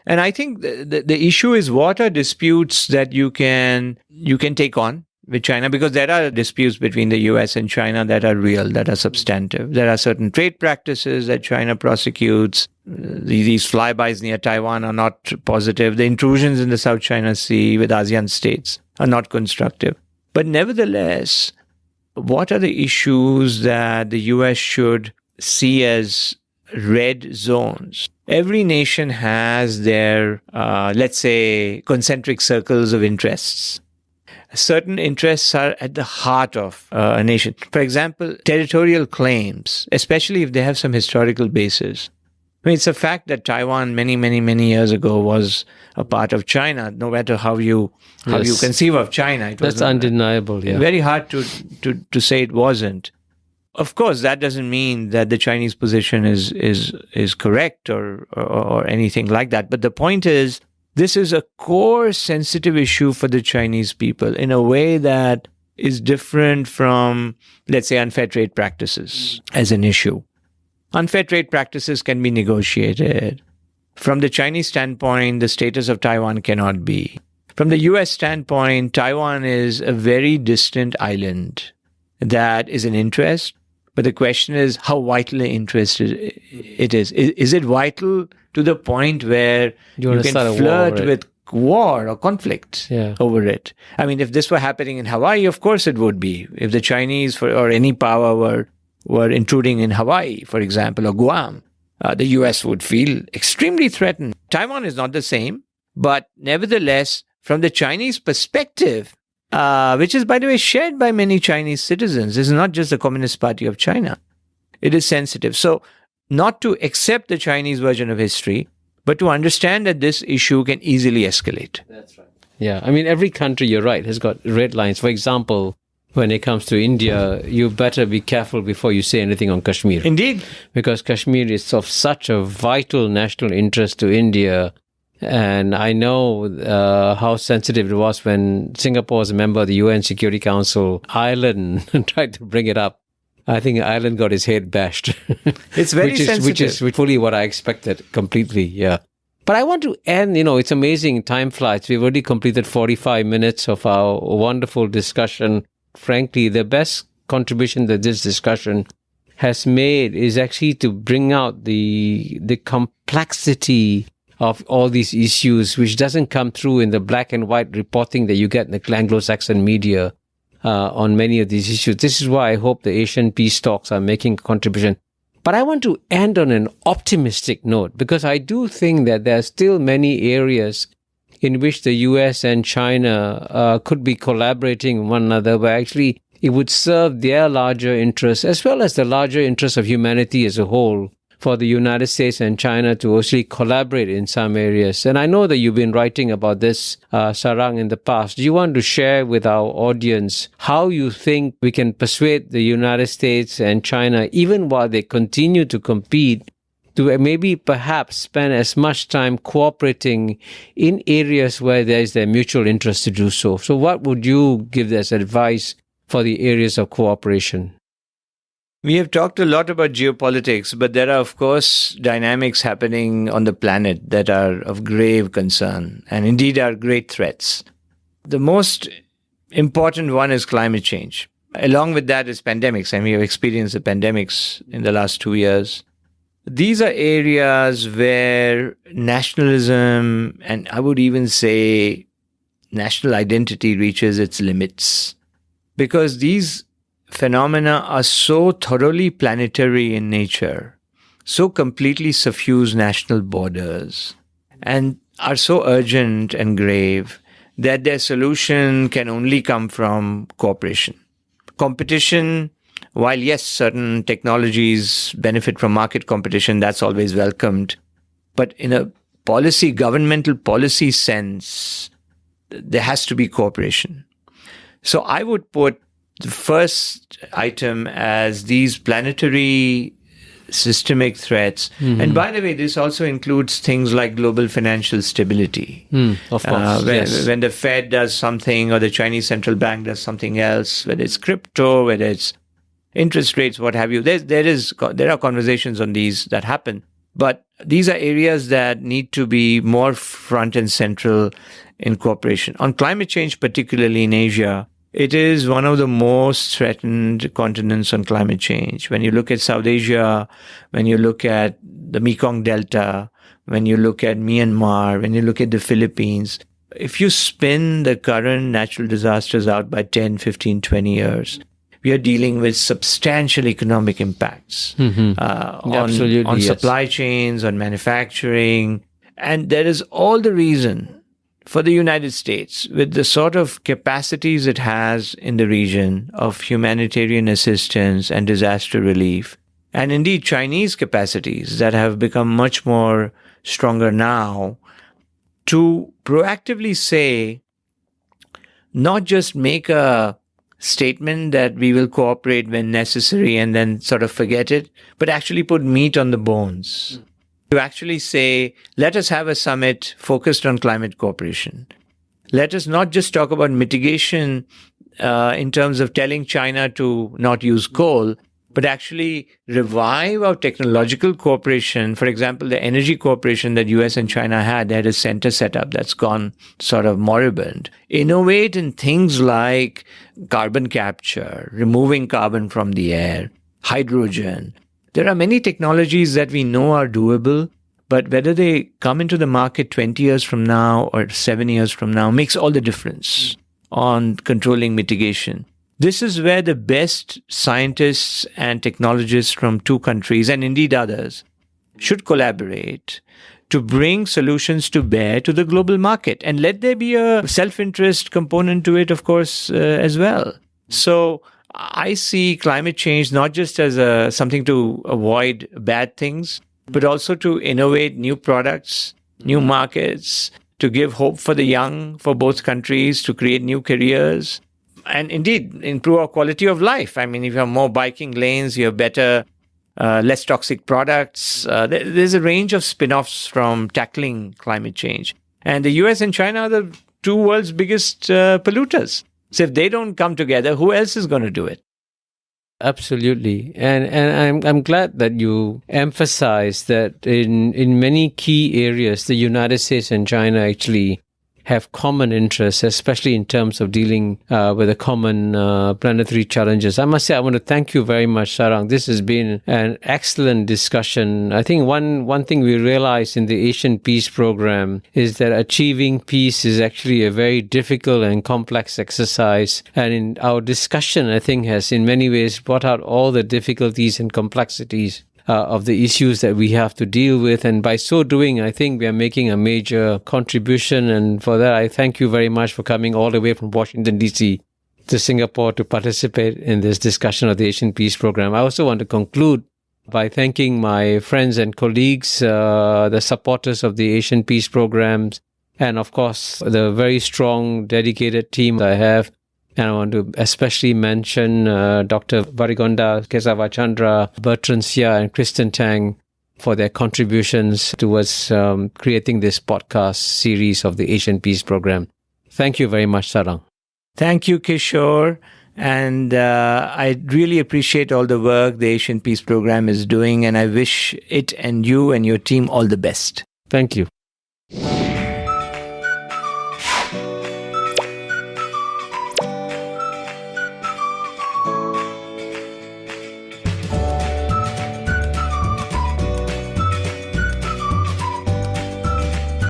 And I think the issue is what are disputes that you can take on with China, because there are disputes between the US and China that are real, that are substantive. There are certain trade practices that China prosecutes. These flybys near Taiwan are not positive. The intrusions in the South China Sea with ASEAN states are not constructive. But nevertheless, what are the issues that the US should see as red zones? Every nation has their, let's say, concentric circles of interests. Certain interests are at the heart of a nation. For example, territorial claims, especially if they have some historical basis. I mean, it's a fact that Taiwan many years ago was a part of China. No matter how you conceive of China, it was that's undeniable. Yeah, very hard to say it wasn't. Of course, that doesn't mean that the Chinese position is correct or anything like that. But the point is, this is a core sensitive issue for the Chinese people in a way that is different from, let's say, unfair trade practices as an issue. Unfair trade practices can be negotiated. From the Chinese standpoint, the status of Taiwan cannot be. From the US standpoint, Taiwan is a very distant island that is an interest. But the question is how vitally interested it is. Is it vital to the point where you can flirt with war or conflict over it? I mean, if this were happening in Hawaii, of course it would be. If the Chinese or any power were intruding in Hawaii, for example, or Guam, the US would feel extremely threatened. Taiwan is not the same, but nevertheless, from the Chinese perspective, which is, by the way, shared by many Chinese citizens. This is not just the Communist Party of China. It is sensitive. So not to accept the Chinese version of history, but to understand that this issue can easily escalate. That's right. Yeah. I mean, every country, you're right, has got red lines. For example, when it comes to India, you better be careful before you say anything on Kashmir. Indeed. Because Kashmir is of such a vital national interest to India. And I know how sensitive it was when Singapore was a member of the UN Security Council. Ireland tried to bring it up. I think Ireland got his head bashed. It's very sensitive. Which is fully what I expected completely, yeah. But I want to end, it's amazing, time flies. We've already completed 45 minutes of our wonderful discussion. Frankly, the best contribution that this discussion has made is actually to bring out the complexity of all these issues, which doesn't come through in the black and white reporting that you get in the Anglo-Saxon media on many of these issues. This is why I hope the Asian peace talks are making a contribution. But I want to end on an optimistic note, because I do think that there are still many areas in which the US and China could be collaborating with one another, where actually it would serve their larger interests as well as the larger interests of humanity as a whole, for the United States and China to actually collaborate in some areas. And I know that you've been writing about this, Sarang, in the past. Do you want to share with our audience how you think we can persuade the United States and China, even while they continue to compete, to maybe perhaps spend as much time cooperating in areas where there is their mutual interest to do so? So what would you give as advice for the areas of cooperation? We have talked a lot about geopolitics, but there are, of course, dynamics happening on the planet that are of grave concern and indeed are great threats. The most important one is climate change. Along with that is pandemics, and we have experienced the pandemics in the last 2 years. These are areas where nationalism, and I would even say national identity, reaches its limits, because these phenomena are so thoroughly planetary in nature, so completely suffuse national borders, and are so urgent and grave that their solution can only come from cooperation. Competition, while yes, certain technologies benefit from market competition, that's always welcomed. But in a governmental policy sense, there has to be cooperation. So I would put the first item as these planetary systemic threats. Mm-hmm. And by the way, this also includes things like global financial stability. Of course, yes. When the Fed does something or the Chinese central bank does something else, whether it's crypto, whether it's interest rates, what have you, there are conversations on these that happen. But These are areas that need to be more front and central in cooperation. On climate change, particularly in Asia, it is one of the most threatened continents on climate change. When you look at South Asia, when you look at the Mekong Delta, when you look at Myanmar, when you look at the Philippines, if you spin the current natural disasters out by 10, 15, 20 years, we are dealing with substantial economic impacts on supply chains, on manufacturing. And there is all the reason for the United States, with the sort of capacities it has in the region of humanitarian assistance and disaster relief, and indeed Chinese capacities that have become much more stronger now, to proactively say, not just make a statement that we will cooperate when necessary and then sort of forget it, but actually put meat on the bones. To actually say, let us have a summit focused on climate cooperation. Let us not just talk about mitigation in terms of telling China to not use coal, but actually revive our technological cooperation. For example, the energy cooperation that US and China had, they had a center set up that's gone sort of moribund. Innovate in things like carbon capture, removing carbon from the air, hydrogen. There are many technologies that we know are doable, but whether they come into the market 20 years from now or 7 years from now makes all the difference on controlling mitigation. This is where the best scientists and technologists from two countries, and indeed others, should collaborate to bring solutions to bear to the global market. And let there be a self-interest component to it, of course, as well. So I see climate change not just as something to avoid bad things, but also to innovate new products, new markets, to give hope for the young, for both countries, to create new careers, and indeed improve our quality of life. I mean, if you have more biking lanes, you have better, less toxic products. There's a range of spin-offs from tackling climate change. And the US and China are the two world's biggest polluters. So if they don't come together, who else is going to do it? Absolutely. And I'm glad that you emphasize that in many key areas, the United States and China actually have common interests, especially in terms of dealing with the common planetary challenges. I must say, I want to thank you very much, Sarang. This has been an excellent discussion. I think one thing we realized in the Asian Peace Program is that achieving peace is actually a very difficult and complex exercise. And in our discussion, I think, has in many ways brought out all the difficulties and complexities of the issues that we have to deal with. And by so doing, I think we are making a major contribution. And for that, I thank you very much for coming all the way from Washington, D.C. to Singapore to participate in this discussion of the Asian Peace Program. I also want to conclude by thanking my friends and colleagues, the supporters of the Asian Peace Programs, and of course, the very strong, dedicated team I have. And I want to especially mention Dr. Varigonda Kesavachandra, Bertrand Sia, and Kristen Tang for their contributions towards creating this podcast series of the Asian Peace Program. Thank you very much, Sarang. Thank you, Kishore. And I really appreciate all the work the Asian Peace Program is doing, and I wish it and you and your team all the best. Thank you.